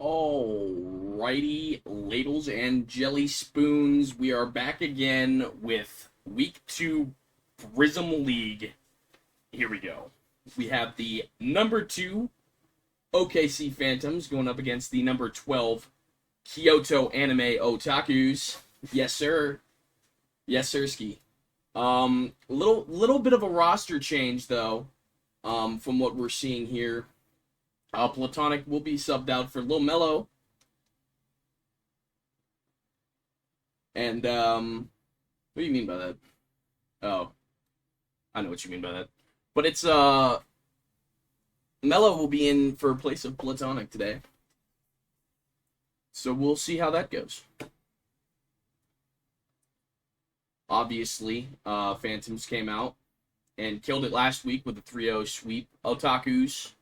Alrighty, ladles and jelly spoons. We are back again with week 2 Prism League. Here we go. We have the number 2 OKC Phantoms going up against the number 12 Kyoto Anime Otakus. Yes, sir. Yes, sirski. Little bit of a roster change though. From what we're seeing here. Platonic will be subbed out for Lil Mello. And, what do you mean by that? Oh, I know what you mean by that. But it's, Mello will be in for place of Platonic today. So we'll see how that goes. Obviously, Phantoms came out and killed it last week with a 3-0 sweep. Otakus,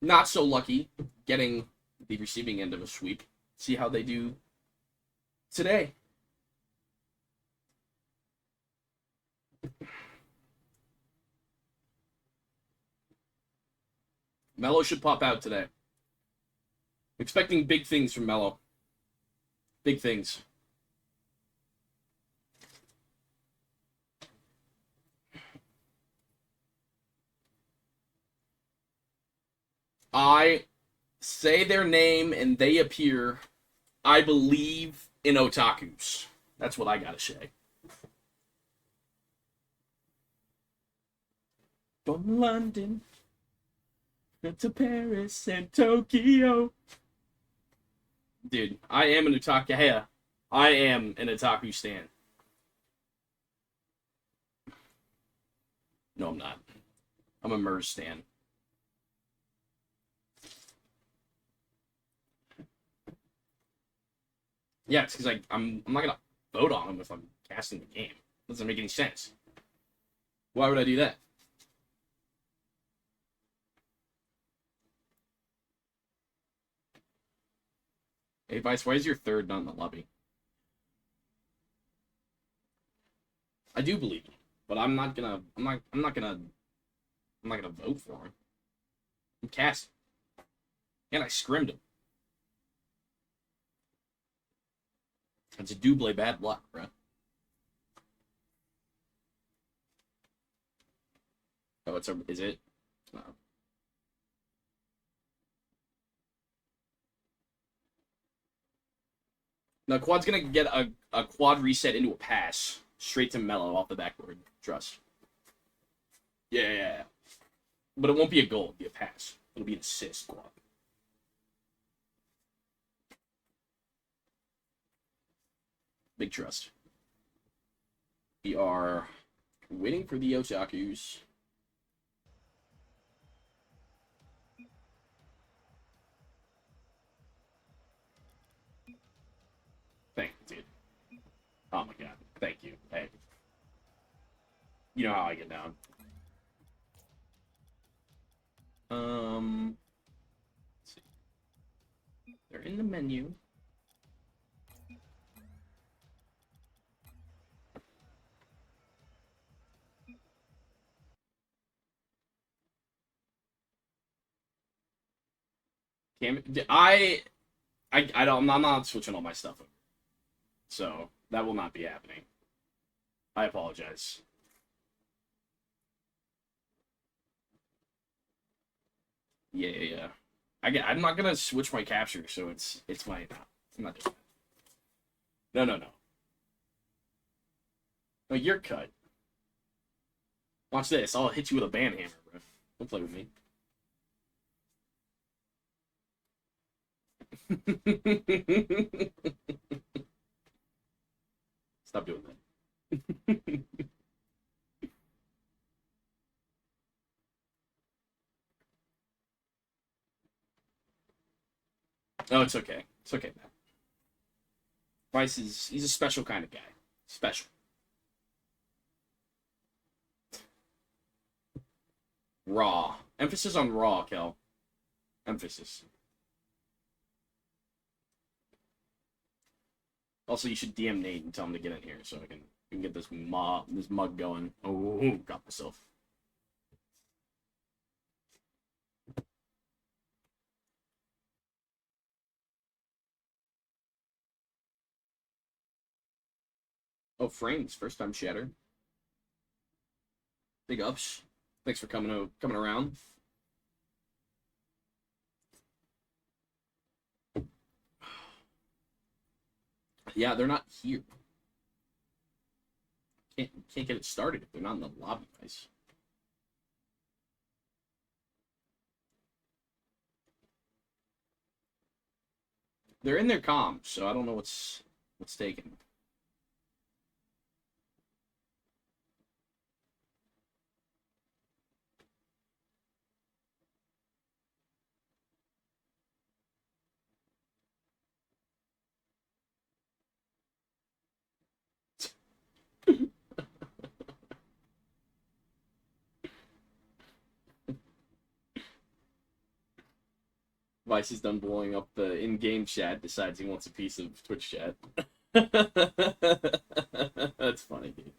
not so lucky, getting the receiving end of a sweep. See how they do today. Mello should pop out today. Expecting big things from Mello. Big things. I say their name and they appear. I believe in Otakus. That's what I gotta say. From London to Paris and Tokyo. Dude, I am an otaku. Yeah, I am an otaku stan. No, I'm not. I'm a Mers stan. Yeah, it's because I'm not gonna vote on him if I'm casting the game. Doesn't make any sense. Why would I do that? Hey, Vice, why is your third not in the lobby? I do believe him, but I'm not gonna vote for him. I'm casting. And I scrimmed him. It's a double bad luck, bro. Oh, is it? No. No, Quad's gonna get a quad reset into a pass. Straight to Mello off the backboard. Trust. Yeah. But it won't be a goal, it'll be a pass. It'll be an assist, Quad. Big trust. We are waiting for the Otakus. Thank you, dude. Oh my god. Thank you. Hey. You know how I get down. Let's see. They're in the menu. I'm not switching all my stuff over. So, that will not be happening. I apologize. Yeah. I'm not gonna switch my capture, so it's my. I'm not doing that. No. No, you're cut. Watch this. I'll hit you with a band hammer, bro. Don't play with me. Stop doing that. Oh, it's okay. It's okay, man. Vice he's a special kind of guy. Special. Raw. Emphasis on raw, Kel. Emphasis. Also, you should DM Nate and tell him to get in here so I can get this mug going. Oh, got myself. Oh, Frames, first time shatter. Big ups. Thanks for coming around. Yeah, they're not here. Can't get it started if they're not in the lobby, guys. They're in their comms, so I don't know what's taken. Vice is done blowing up the in-game chat, decides he wants a piece of Twitch chat. That's funny, dude.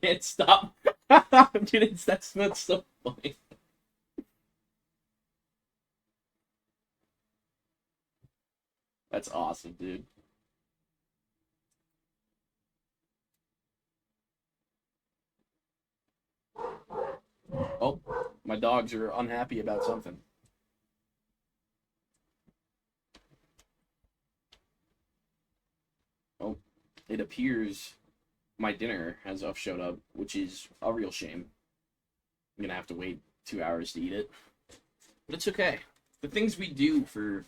Can't stop. Dude, that's so funny. That's awesome, dude. Oh, my dogs are unhappy about something. Oh, it appears my dinner has showed up, which is a real shame. I'm gonna have to wait 2 hours to eat it, but it's okay. The things we do for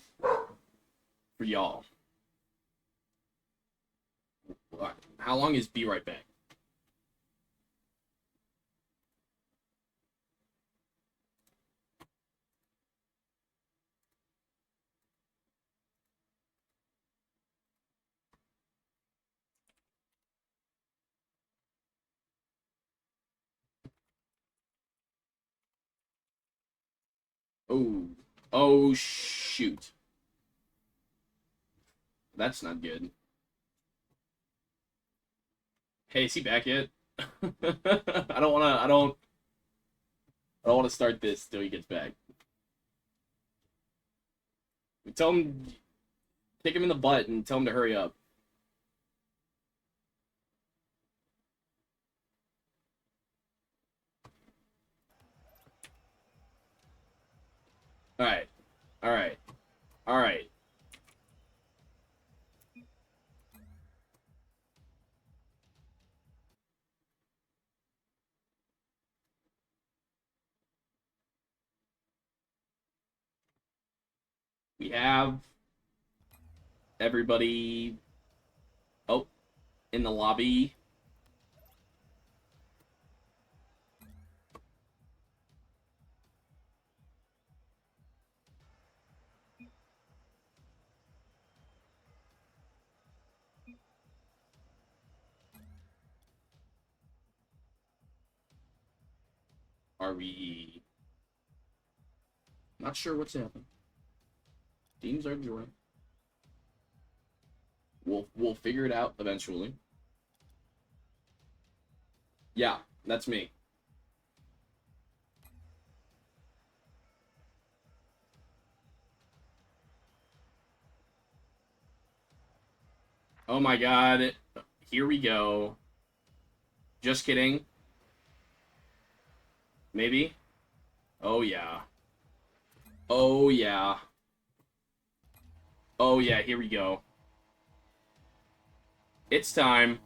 y'all. How long is Be Right Back? Oh shoot. That's not good. Hey, is he back yet? I don't wanna start this till he gets back. Tell him, kick him in the butt and tell him to hurry up. Alright. Alright. Alright. We have everybody in the lobby. Are we not sure what's happening? Teams are joining. We'll figure it out eventually. Yeah, that's me. Oh my god. Here we go. Just kidding. Maybe? Oh yeah. Oh yeah. Oh yeah, here we go. It's time.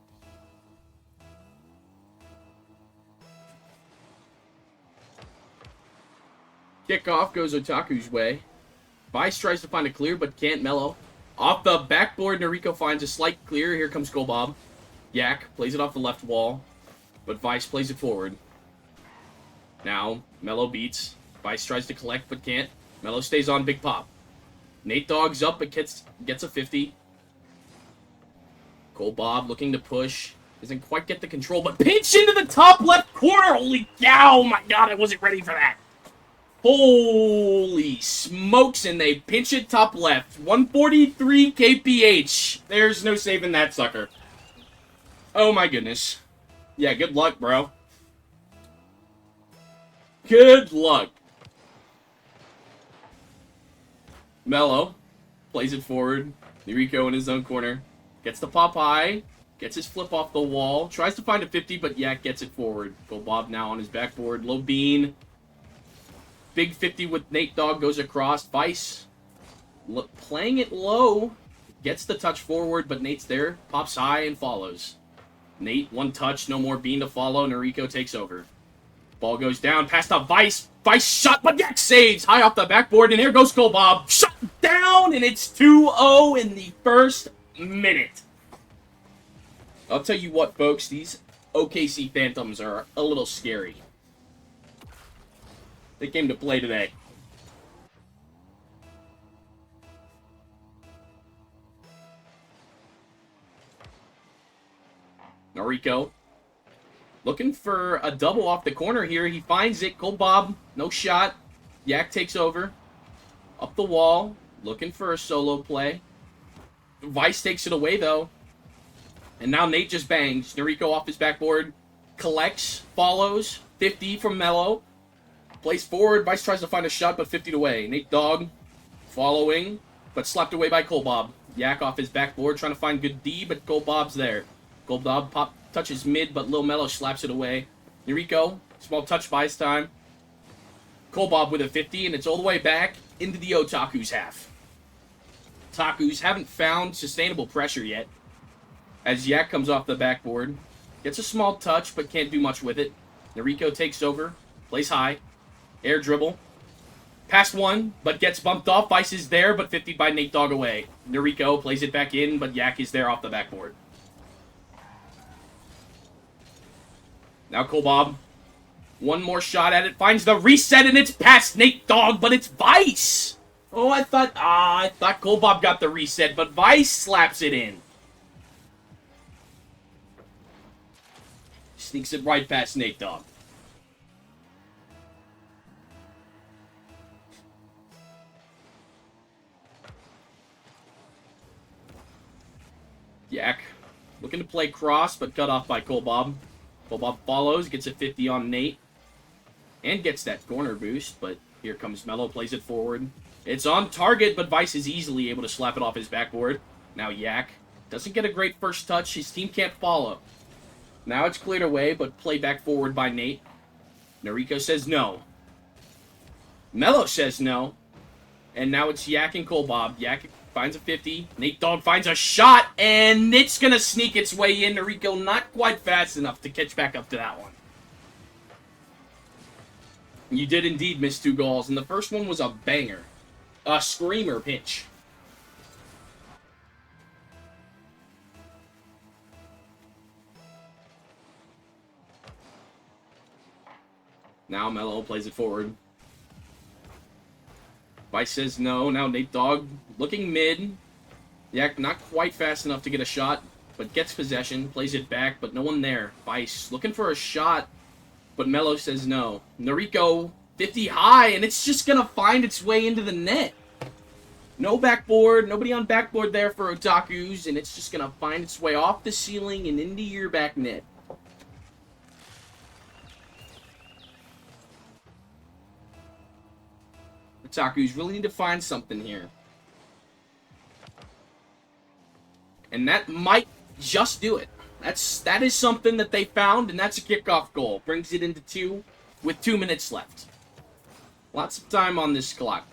Kickoff goes Otaku's way. Vice tries to find a clear, but can't. Mellow. Off the backboard, Noriko finds a slight clear. Here comes Golbob. Yak plays it off the left wall, but Vice plays it forward. Now, Mellow beats. Vice tries to collect, but can't. Mellow stays on Big Pop. Nate Dogg's up, but gets a 50. Golbob looking to push. Doesn't quite get the control, but pinch into the top left corner! Holy cow! Oh my god, I wasn't ready for that. Holy smokes, and they pinch it top left. 143 kph. There's no saving that sucker. Oh my goodness. Yeah, good luck, bro. Good luck. Mello plays it forward. Noriko in his own corner. Gets the pop high. Gets his flip off the wall. Tries to find a 50, but Yak gets it forward. Bob now on his backboard. Low bean. Big 50 with Nate Dogg goes across. Vice playing it low. Gets the touch forward, but Nate's there. Pops high and follows. Nate, one touch, no more bean to follow. Noriko takes over. Ball goes down, past the Vice. Vice shot, but Yak saves. High off the backboard, and here goes Bob. Shot down, and it's 2-0 in the first minute. I'll tell you what, folks. These OKC Phantoms are a little scary. They came to play today. Noriko looking for a double off the corner here. He finds it. Bob, no shot. Yak takes over. Up the wall. Looking for a solo play. Vice takes it away, though. And now Nate just bangs. Noriko off his backboard. Collects. Follows. 50 from Mello. Plays forward. Vice tries to find a shot, but 50 away. Nate Dogg following, but slapped away by Bob. Yak off his backboard, trying to find good D, but Bob's there. Bob pop touches mid, but Lil Mello slaps it away. Noriko, small touch buys time. Bob with a 50, and it's all the way back into the Otakus half. Otakus haven't found sustainable pressure yet. As Yak comes off the backboard, gets a small touch, but can't do much with it. Noriko takes over, plays high. Air dribble. Past one, but gets bumped off. Vice is there, but 50 by Nate Dogg away. Noriko plays it back in, but Yak is there off the backboard. Now Bob. One more shot at it. Finds the reset, and it's past Nate Dogg, but it's Vice. Oh, I thought Bob got the reset, but Vice slaps it in. Sneaks it right past Nate Dogg. Yak looking to play cross, but cut off by Bob. Bob follows, gets a 50 on Nate, and gets that corner boost, but here comes Mello, plays it forward. It's on target, but Vice is easily able to slap it off his backboard. Now Yak doesn't get a great first touch. His team can't follow. Now it's cleared away, but play back forward by Nate. Noriko says no. Mello says no. And now it's Yak and Bob. Yak finds a 50. Nate Dogg finds a shot, and it's going to sneak its way in. Noriko not quite fast enough to catch back up to that one. You did indeed miss 2 goals, and the first one was a banger. A screamer pitch. Now Mello plays it forward. Vice says no. Now Nate Dogg looking mid. Yak not quite fast enough to get a shot, but gets possession. Plays it back, but no one there. Vice looking for a shot, but Mello says no. Noriko 50 high, and it's just going to find its way into the net. No backboard. Nobody on backboard there for Otakus, and it's just going to find its way off the ceiling and into your back net. Otakus really need to find something here. And that might just do it. That is something that they found, and that's a kickoff goal. Brings it into 2 with 2 minutes left. Lots of time on this clock.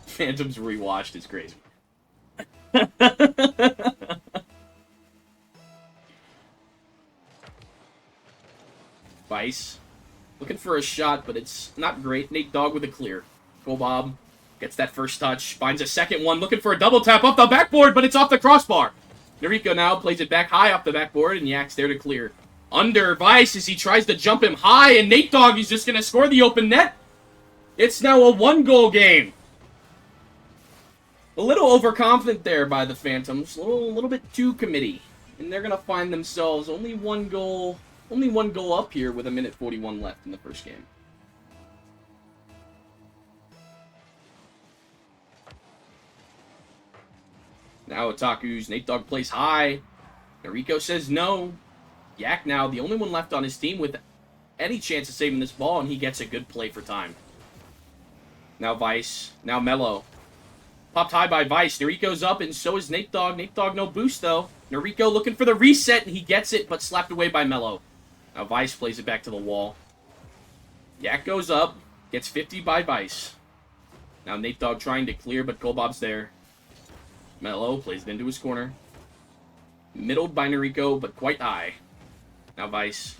Phantoms rewatched is crazy. Vice. Looking for a shot, but it's not great. Nate Dogg with a clear. Bob gets that first touch. Finds a second one. Looking for a double tap off the backboard, but it's off the crossbar. Noriko now plays it back high off the backboard, and Yak's there to clear. Under Vice as he tries to jump him high, and Nate Dogg is just going to score the open net. It's now a 1-goal game. A little overconfident there by the Phantoms. A little bit too committee. And they're going to find themselves only one goal up here with 1:41 left in the first game. Now Otakus. Nate Dogg plays high. Noriko says no. Yak now, the only one left on his team with any chance of saving this ball, and he gets a good play for time. Now Vice. Now Mello. Popped high by Vice. Noriko's up, and so is Nate Dogg. Nate Dogg no boost, though. Noriko looking for the reset, and he gets it, but slapped away by Mello. Now Vice plays it back to the wall. Yak goes up. Gets 50 by Vice. Now Nate Dogg trying to clear, but Kolbob's there. Mello plays it into his corner. Middled by Noriko, but quite high. Now Vice.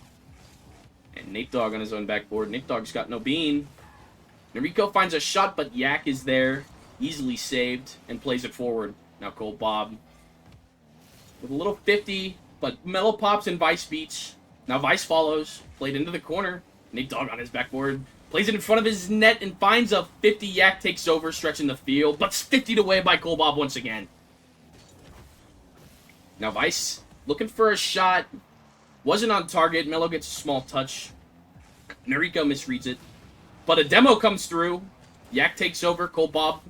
And Nate Dogg on his own backboard. Nate Dogg's got no bean. Noriko finds a shot, but Yak is there. Easily saved and plays it forward. Now Kolbob with a little 50, but Mello pops and Vice beats. Now Vice follows. Played into the corner. Nate Dogg on his backboard. Plays it in front of his net and finds a 50. Yak takes over, stretching the field, but 50'd away by Kolbob once again. Now Vice looking for a shot. Wasn't on target. Mello gets a small touch. Noriko misreads it. But a demo comes through. Yak takes over. Kolbob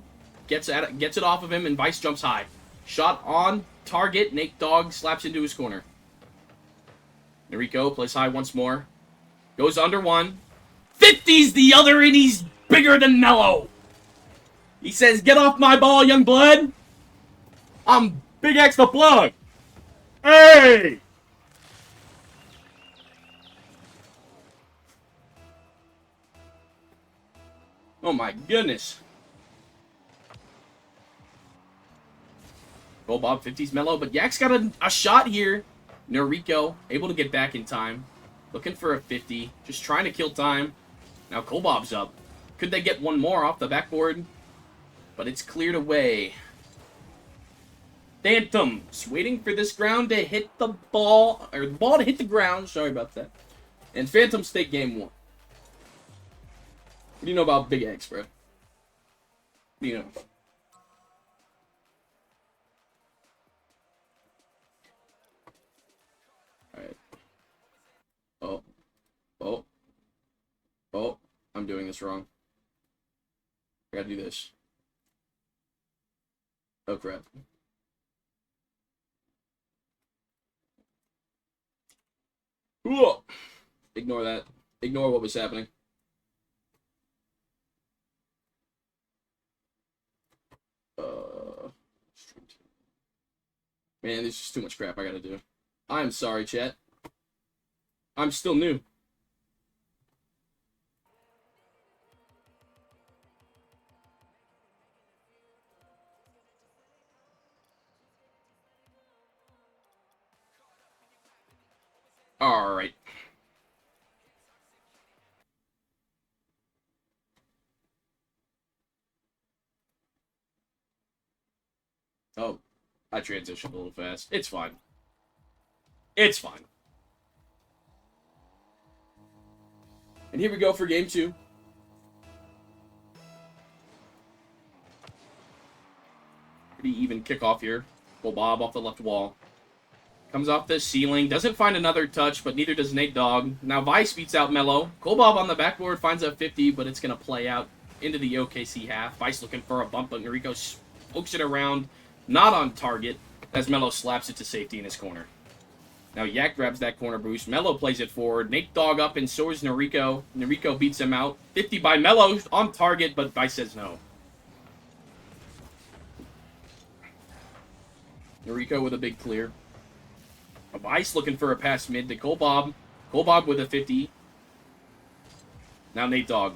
gets it off of him, and Vice jumps high. Shot on target. Nate Dogg slaps into his corner. Noriko plays high once more. Goes under one. 50's the other, and he's bigger than Mello. He says, "Get off my ball, young blood. I'm Big X the Plug. Hey!" Oh my goodness. Kolbob 50's Mello, but Yak's got a shot here. Noriko able to get back in time. Looking for a 50. Just trying to kill time. Now Kolbob's up. Could they get one more off the backboard? But it's cleared away. Phantoms waiting for this ground to hit the ball, or the ball to hit the ground. Sorry about that. And Phantoms take game 1. What do you know about Big X, bro? What do you know? Alright. Oh, I'm doing this wrong. I gotta do this. Oh, crap. Whoa. Ignore that. Ignore what was happening. Man, there's just too much crap I gotta do. I'm sorry, chat. I'm still new. Alright. Oh, I transitioned a little fast. It's fine. It's fine. And here we go for game 2. Pretty even kickoff here. Kolbob off the left wall. Comes off the ceiling. Doesn't find another touch, but neither does Nate Dogg. Now Vice beats out Mello. Kolbob on the backboard finds a 50, but it's going to play out into the OKC half. Vice looking for a bump, but Noriko pokes it around. Not on target, as Mello slaps it to safety in his corner. Now Yak grabs that corner boost. Mello plays it forward. Nate Dogg up, and so is Noriko. Noriko beats him out. 50 by Mello on target, but Vice says no. Noriko with a big clear. Vice looking for a pass mid to Kolbob. Kolbob with a 50. Now Nate Dogg.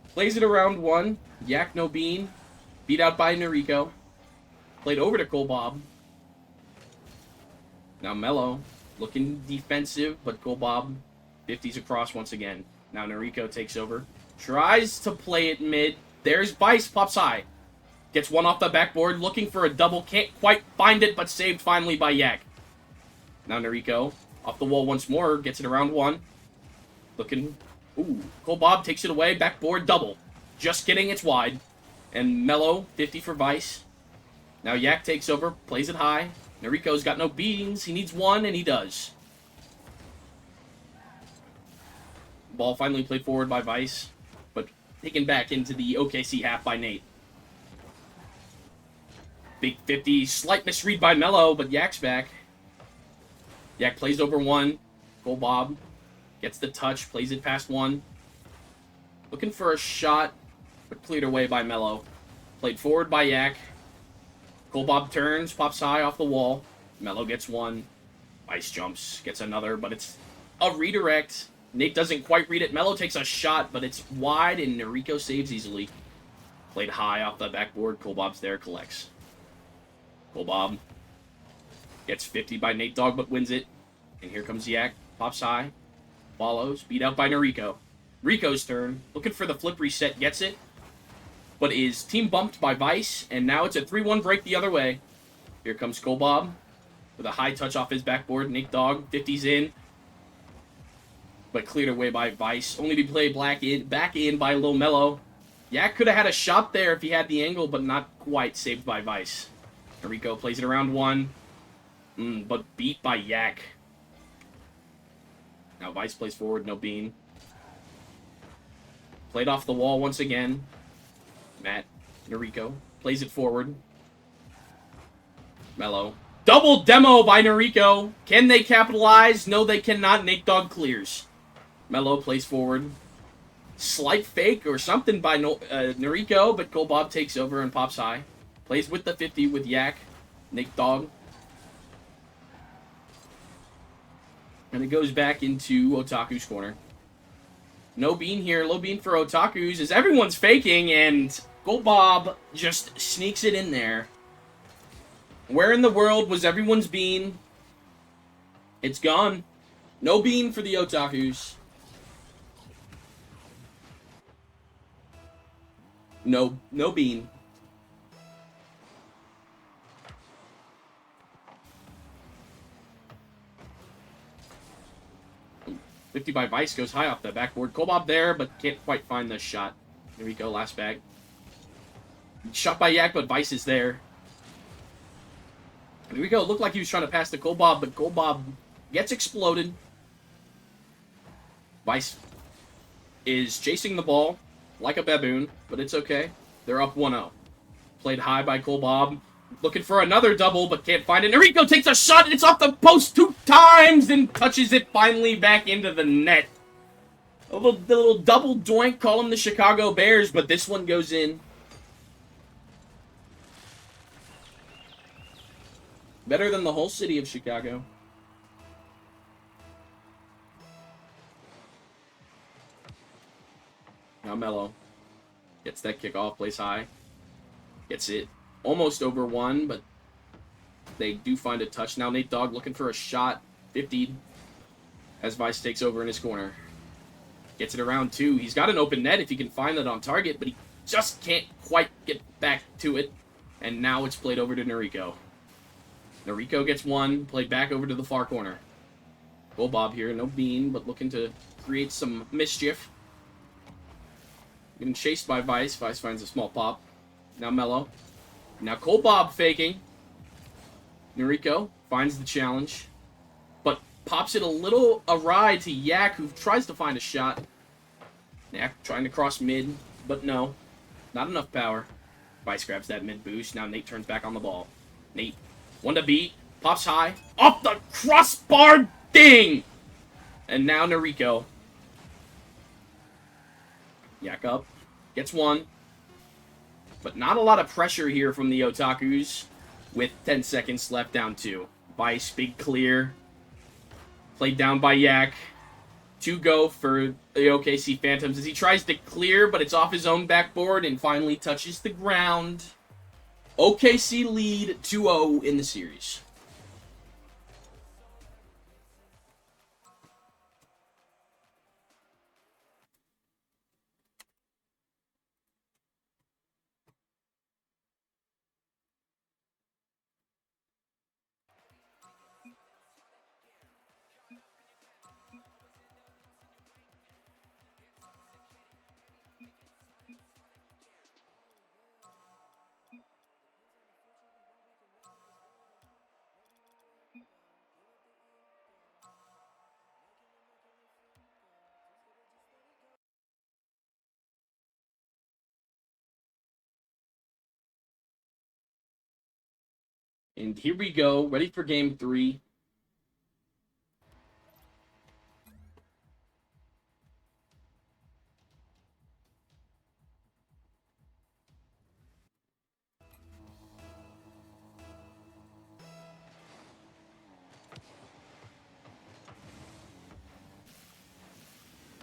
Plays it around one. Yak no bean. Beat out by Noriko. Played over to Kolbob. Now Mello. Looking defensive, but Kolbob 50s across once again. Now Noriko takes over. Tries to play it mid. There's Vice. Pops high. Gets one off the backboard, looking for a double. Can't quite find it, but saved finally by Yak. Now Noriko, off the wall once more, gets it around one. Looking. Ooh, Kolbob takes it away. Backboard double. Just kidding, it's wide. And Mello, 50 for Vice. Now Yak takes over, plays it high. Noriko's got no beans. He needs one, and he does. Ball finally played forward by Vice, but taken back into the OKC half by Nate. Big 50, slight misread by Mello, but Yak's back. Yak plays over one. Kolbob Gets the touch, plays it past one. Looking for a shot, but cleared away by Mello. Played forward by Yak. Golbob turns, pops high off the wall. Mello gets one. Ice jumps, gets another, but it's a redirect. Nate doesn't quite read it. Mello takes a shot, but it's wide, and Noriko saves easily. Played high off the backboard. Golbob's there, collects. Golbob gets 50 by Nate Dogg, but wins it. And here comes Yak. Pops high. Follows. Beat out by Noriko. Rico's turn. Looking for the flip reset. Gets it. But is team bumped by Vice. And now it's a 3-1 break the other way. Here comes Golbob with a high touch off his backboard. Nate Dogg. 50's in. But cleared away by Vice. Only to be played back in by Lil Mello. Yak could have had a shot there if he had the angle, but not quite. Saved by Vice. Noriko plays it around one. But beat by Yak. Now Vice plays forward, no bean. Played off the wall once again. Matt, Noriko, plays it forward. Mello. Double demo by Noriko. Can they capitalize? No, they cannot. Nate Dogg clears. Mello plays forward. Slight fake or something by Noriko, but Golbob takes over and pops high. Plays with the 50 with Yak. Nate Dogg. And it goes back into Otaku's corner. No bean here. Low bean for Otaku's as everyone's faking, and Golbob just sneaks it in there. Where in the world was everyone's bean? It's gone. No bean for the Otaku's. No bean. 50 by Vice goes high off the backboard. Golbob there, but can't quite find the shot. Here we go, last bag. Shot by Yak, but Vice is there. Here we go. Looked like he was trying to pass to Golbob, but Golbob gets exploded. Vice is chasing the ball like a baboon, but it's okay. They're up 1-0. Played high by Golbob. Looking for another double, but can't find it. Noriko takes a shot, and it's off the post 2 times, and touches it finally back into the net. The little double doink, call them the Chicago Bears, but this one goes in. Better than the whole city of Chicago. Now Mello gets that kickoff, plays high. Gets it almost over one, but they do find a touch. Now Nate Dogg looking for a shot. 50 as Vice takes over in his corner. Gets it around two. He's got an open net if he can find it on target, but he just can't quite get back to it. And now it's played over to Noriko. Noriko gets one, played back over to the far corner. Golbob here, no bean, but looking to create some mischief. Getting chased by Vice. Vice finds a small pop. Now Mello. Now Golbob faking. Noriko finds the challenge, but pops it a little awry to Yak, who tries to find a shot. Yak trying to cross mid, but no. Not enough power. Vice grabs that mid boost. Now Nate turns back on the ball. Nate, one to beat. Pops high. Off the crossbar ding! And now Noriko. Yak up. Gets one. But not a lot of pressure here from the Otakus with 10 seconds left, down 2. Vice, big clear. Played down by Yak. 2 go for the OKC Phantoms as he tries to clear, but it's off his own backboard and finally touches the ground. OKC lead 2-0 in the series. And here we go, ready for game 3.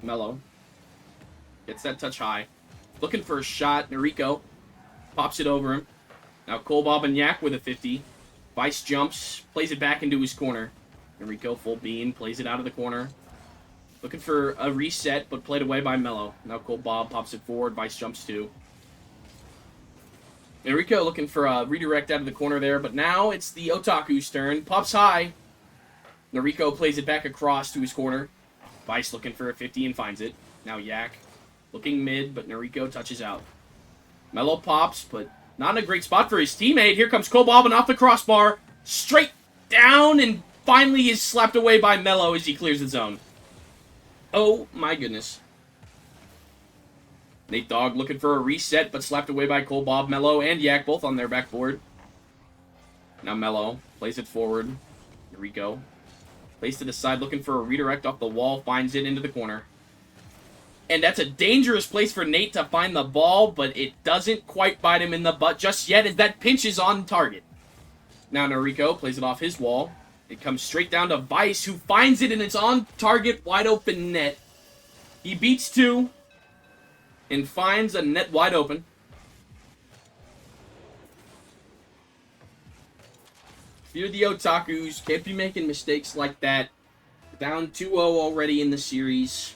Mello gets that touch high. Looking for a shot. Noriko pops it over him. Now Kolbob and Yak with a 50. Vice jumps, plays it back into his corner. Noriko full beam, plays it out of the corner. Looking for a reset, but played away by Mello. Now Kolbob pops it forward. Vice jumps too. Noriko looking for a redirect out of the corner there, but now it's the Otaku's turn. Pops high. Noriko plays it back across to his corner. Vice looking for a 50 and finds it. Now Yak looking mid, but Noriko touches out. Mello pops, but not in a great spot for his teammate. Here comes Kolbob and off the crossbar. Straight down and finally is slapped away by Mello as he clears the zone. Oh my goodness. Nate Dogg looking for a reset, but slapped away by Kolbob, Mello, and Yak, both on their backboard. Now Mello plays it forward. Noriko plays to the side, looking for a redirect off the wall, finds it into the corner. And that's a dangerous place for Nate to find the ball, but it doesn't quite bite him in the butt just yet, as that pinch is on target. Now Noriko plays it off his wall. It comes straight down to Vice, who finds it, and it's on target, wide open net. He beats two and finds a net wide open. If you're the Otakus, can't be making mistakes like that. Down 2-0 already in the series.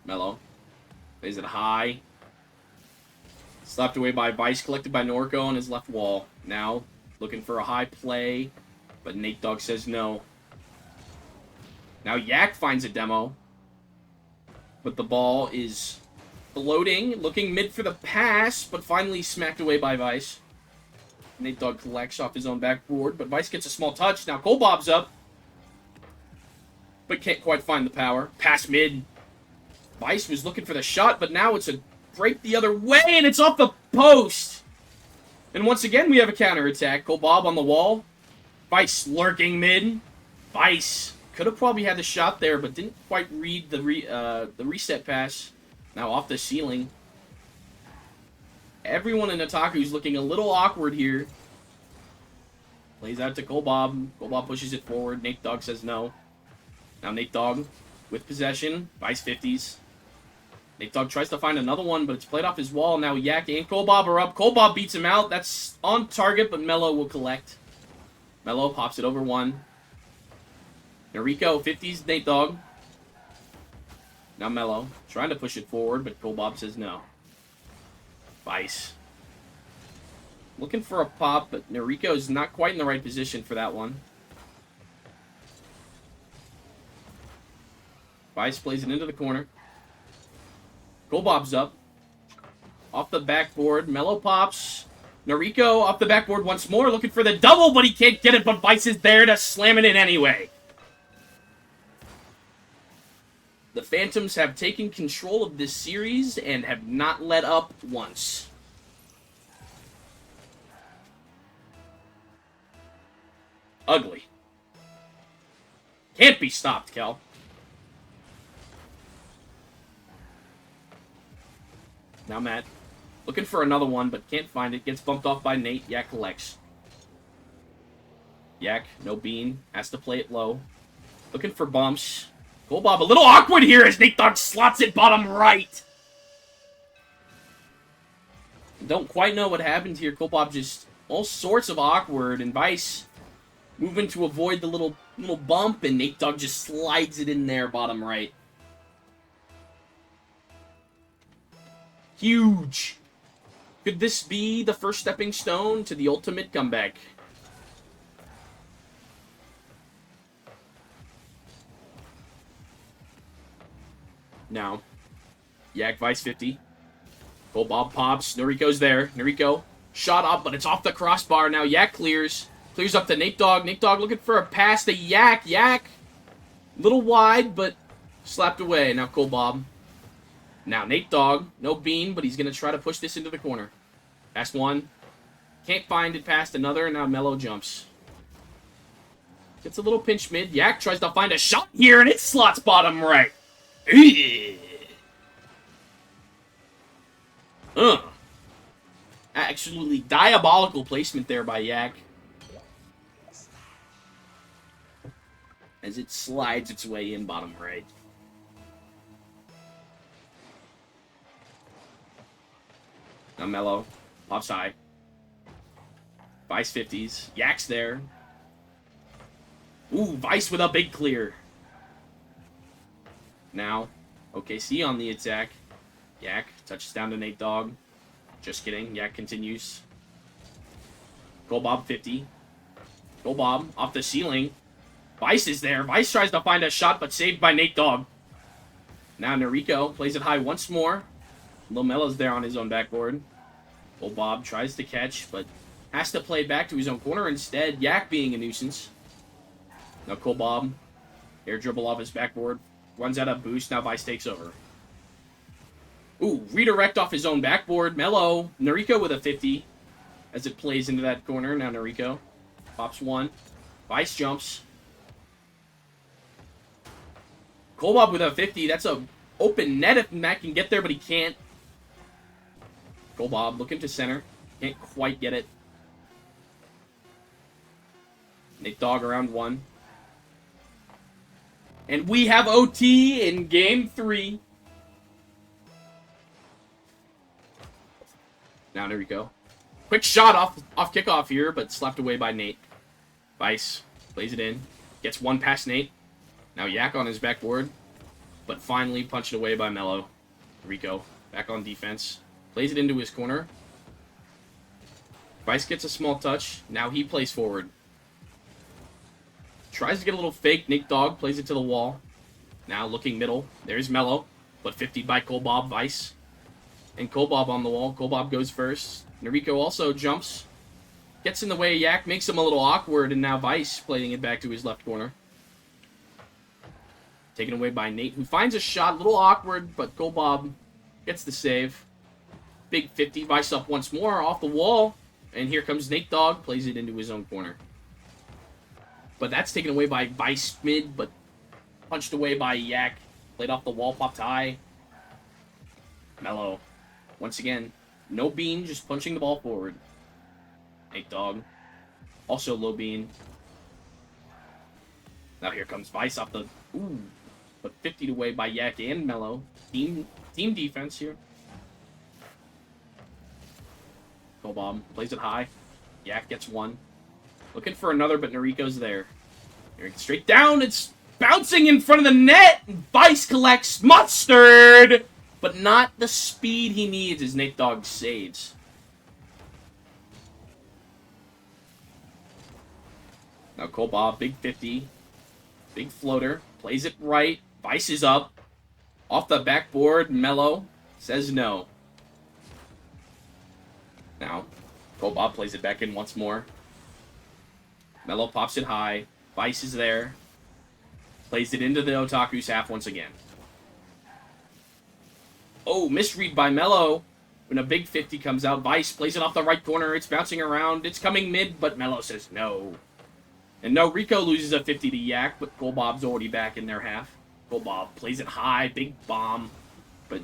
Mello plays it high. Slapped away by Vice, collected by Noriko on his left wall. Now looking for a high play, but Nate Dogg says no. Now Yak finds a demo, but the ball is floating, looking mid for the pass, but finally smacked away by Vice. Nate Dogg collects off his own backboard, but Vice gets a small touch. Now Kolbob's up, but can't quite find the power. Pass mid. Vice was looking for the shot, but now it's a break the other way, and it's off the post. And once again, we have a counterattack. Kolbob on the wall. Vice lurking mid. Vice could have probably had the shot there, but didn't quite read the reset pass. Now off the ceiling. Everyone in Otaku is looking a little awkward here. Plays out to Kolbob. Kolbob pushes it forward. Nate Dogg says no. Now Nate Dogg with possession. Vice 50s. Nate Dogg tries to find another one, but it's played off his wall. Now Yak and Kolbob are up. Kolbob beats him out. That's on target, but Mello will collect. Mello pops it over one. Noriko 50s Nate Dogg. Now Mello trying to push it forward, but Kolbob says no. Vice looking for a pop, but Noriko is not quite in the right position for that one. Vice plays it into the corner. Kolbob's up. Off the backboard. Mello pops. Noriko off the backboard once more, looking for the double, but he can't get it, but Vice is there to slam it in anyway. The Phantoms have taken control of this series and have not let up once. Ugly. Can't be stopped, Kel. Now Matt, looking for another one, but can't find it. Gets bumped off by Nate. Yak collects. Yak, no bean. Has to play it low. Looking for bumps. Kolbob a little awkward here as Nate Dogg slots it bottom right. Don't quite know what happened here. Kolbob just all sorts of awkward, and Vice moving to avoid the little bump, and Nate Dogg just slides it in there bottom right. Huge. Could this be the first stepping stone to the ultimate comeback? Now, Yak Vice 50. Kolbob pops. Noriko's there. Noriko shot up, but it's off the crossbar. Now Yak clears. Clears up to Nate Dogg. Nate Dogg looking for a pass to Yak. Yak, little wide, but slapped away. Now Kolbob. Now Nate Dogg. No bean, but he's going to try to push this into the corner. Past one. Can't find it past another. Now Mello jumps. Gets a little pinch mid. Yak tries to find a shot here, and it slots bottom right. Absolutely diabolical placement there by Yak. as it slides its way in bottom right. Now Mello pops high. Vice 50s. Yak's there. Ooh, Vice with a big clear. Now, OKC on the attack. Yak touches down to Nate Dogg. Just kidding. Yak continues. Go Bob 50. Go Bob off the ceiling. Vice is there. Vice tries to find a shot, but saved by Nate Dogg. Now Noriko plays it high once more. Lil Melo's there on his own backboard. Go Bob tries to catch, but has to play back to his own corner instead. Yak being a nuisance. Now Cole Bob. Air dribble off his backboard. Runs out of boost. Now Vice takes over. Ooh, redirect off his own backboard. Mello. Noriko with a 50 as it plays into that corner. Now Noriko pops one. Vice jumps. Cole Bob with a 50. That's a open net if Matt can get there, but he can't. Cole Bob looking to center. Can't quite get it. Nate Dogg around one. And we have OT in game 3. Now there we go. Quick shot off kickoff here, but slapped away by Nate. Vice plays it in. Gets one past Nate. Now Yak on his backboard. But finally punched away by Mello. Rico back on defense. Plays it into his corner. Vice gets a small touch. Now he plays forward. Tries to get a little fake. Nate Dogg plays it to the wall. Now looking middle. There's Mello. But 50 by Cole Bob. Vice. And Cole Bob on the wall. Cole Bob goes first. Noriko also jumps. Gets in the way of Yak. Makes him a little awkward. And now Vice playing it back to his left corner. Taken away by Nate, who finds a shot. A little awkward, but Cole Bob gets the save. Big 50. Vice up once more off the wall. And here comes Nate Dogg. Plays it into his own corner. But that's taken away by Vice mid, but punched away by Yak. Played off the wall, popped high. Mello. Once again, no bean, just punching the ball forward. Nate Dogg. Also low bean. Now here comes Vice off the... Ooh. But 50'd away by Yak and Mello. Team defense here. Cole Bob plays it high. Yak gets one. Looking for another, but Noriko's there. Straight down. It's bouncing in front of the net. Vice collects Mustard, but not the speed he needs as Nate Dogg saves. Now Cole Bob, big 50. Big floater. Plays it right. Vice is up. Off the backboard. Mello says no. Now, Cole Bob plays it back in once more. Mello pops it high. Vice is there. Plays it into the Otakus half once again. Oh, misread by Mello. When a big 50 comes out, Vice plays it off the right corner. It's bouncing around. It's coming mid, but Mello says no. And no, Rico loses a 50 to Yak, but Cole Bob's already back in their half. Cole Bob plays it high, big bomb, but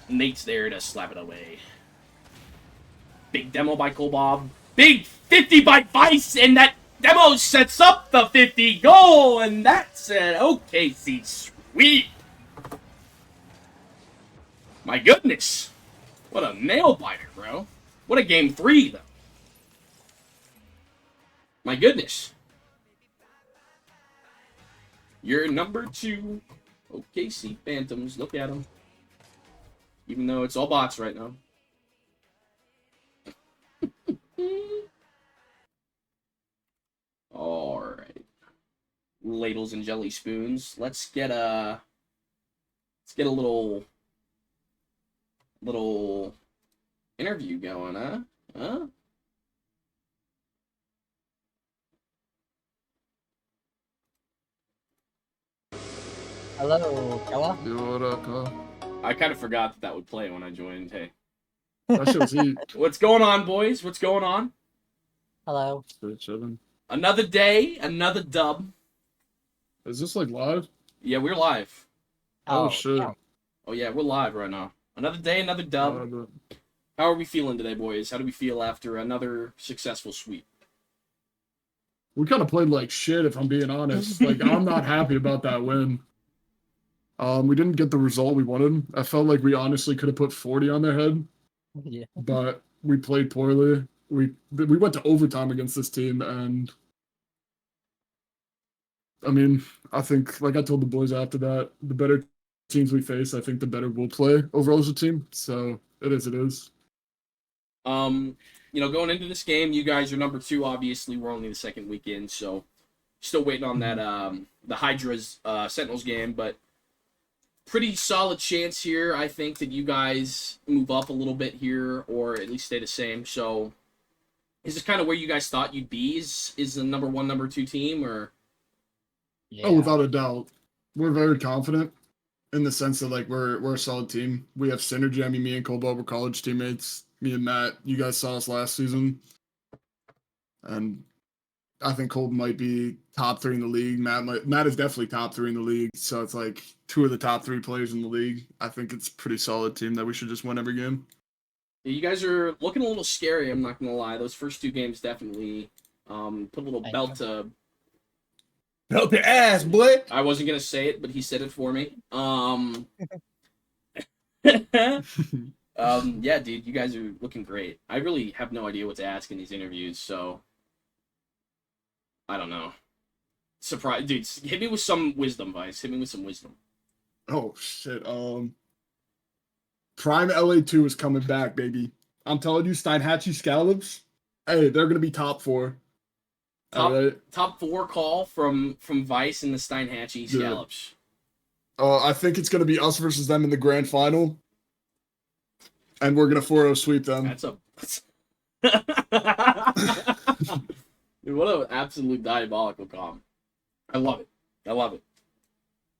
Nate's there to slap it away. Big demo by Cole Bob. Big 50 by Vice, and that demo sets up the 50 goal, and that's an OKC sweep. My goodness. What a nail biter, bro. What a game 3, though. My goodness. Your number 2 OKC Phantoms. Look at them. Even though it's all bots right now. Alright. Ladles and jelly spoons. Let's get a little interview going, huh? Huh? Hello, Kella. Yo, what up, Kyle? I kind of forgot that would play when I joined. Hey. That shit was heat. What's going on, boys? What's going on? Hello. Straight chilling. Another day, another dub. Is this like live? Yeah, we're live. Oh, shit. yeah. Oh yeah, we're live right now. Another day, another dub. How are we feeling today, boys? How do we feel after another successful sweep? we kind of played like shit, if I'm being honest. Like, I'm not happy about that win. We didn't get the result we wanted. I felt like we honestly could have put 40 on their head, Yeah. but we played poorly. We went to overtime against this team, and I mean, I think, like I told the boys after that, the better teams we face, I think the better we'll play overall as a team. So it is. Going into this game, you guys are number 2. Obviously, we're only the second weekend, so still waiting on that the Hydra's Sentinels game, but pretty solid chance here, I think, that you guys move up a little bit here, or at least stay the same. So, is this kind of where you guys thought you'd be? Is the number 1, number 2 team, or? Yeah. Oh, without a doubt, we're very confident in the sense that like we're a solid team. We have synergy. I mean, me and Cobalt were college teammates. Me and Matt, you guys saw us last season, and I think Cole might be top 3 in the league. Matt is definitely top 3 in the league. So it's like 2 of the top 3 players in the league. I think it's a pretty solid team that we should just win every game. You guys are looking a little scary, I'm not going to lie. Those first 2 games definitely put a little belt to ass, boy. I wasn't going to say it, but he said it for me. Yeah, dude, you guys are looking great. I really have no idea what to ask in these interviews, so I don't know. Surprise, dude, hit me with some wisdom, Vice. Hit me with some wisdom. Oh shit. Prime LA2 is coming back, baby. I'm telling you, Steinhatchee Scallops. Hey, they're gonna be top 4. Top 4 call from Vice and the Steinhatchee Scallops. I think it's gonna be us versus them in the grand final, and we're gonna 4-0 sweep them. That's a dude, what an absolute diabolical comp. I love it.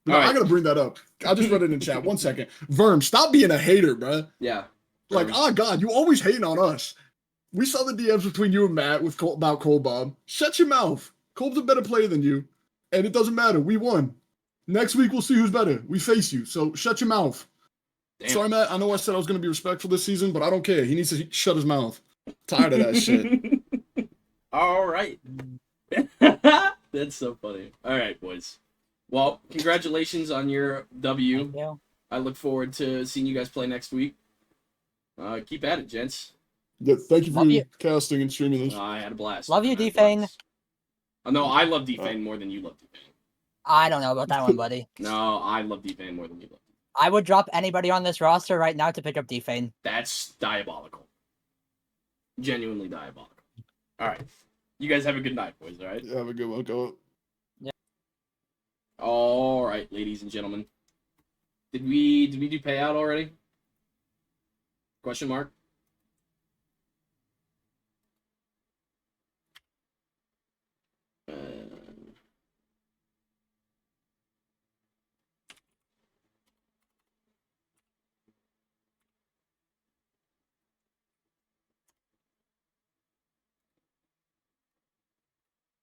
No, All right. I gotta bring that up. I just read it in chat. 1 second. Verm, stop being a hater, bruh. Yeah. Like, oh god, you always hating on us. We saw the DMs between you and Matt about Cole Bob. Shut your mouth. Cole's a better player than you, and it doesn't matter. We won. Next week we'll see who's better. We face you, so shut your mouth. Damn. Sorry, Matt. I know I said I was gonna be respectful this season, but I don't care. He needs to shut his mouth. Tired of that shit. All right. That's so funny. All right, boys. Well, congratulations on your W. Thank you. I look forward to seeing you guys play next week. Keep at it, gents. Yeah, thank you for Love you. casting and streaming this. I had a blast. Love you, I had a D-Fane. blast. Oh, no, I love D-Fane more than you love D-Fane. I don't know about that one, buddy. No, I love D-Fane more than you love. I would drop anybody on this roster right now to pick up D-Fane. That's diabolical. Genuinely diabolical. All right. You guys have a good night, boys, all right? Yeah, have a good one. Go. All right, ladies and gentlemen. Did we do payout already? Question mark?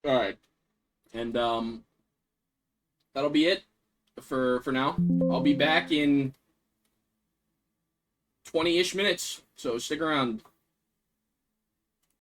All right. And that'll be it for now. I'll be back in 20-ish minutes, so stick around.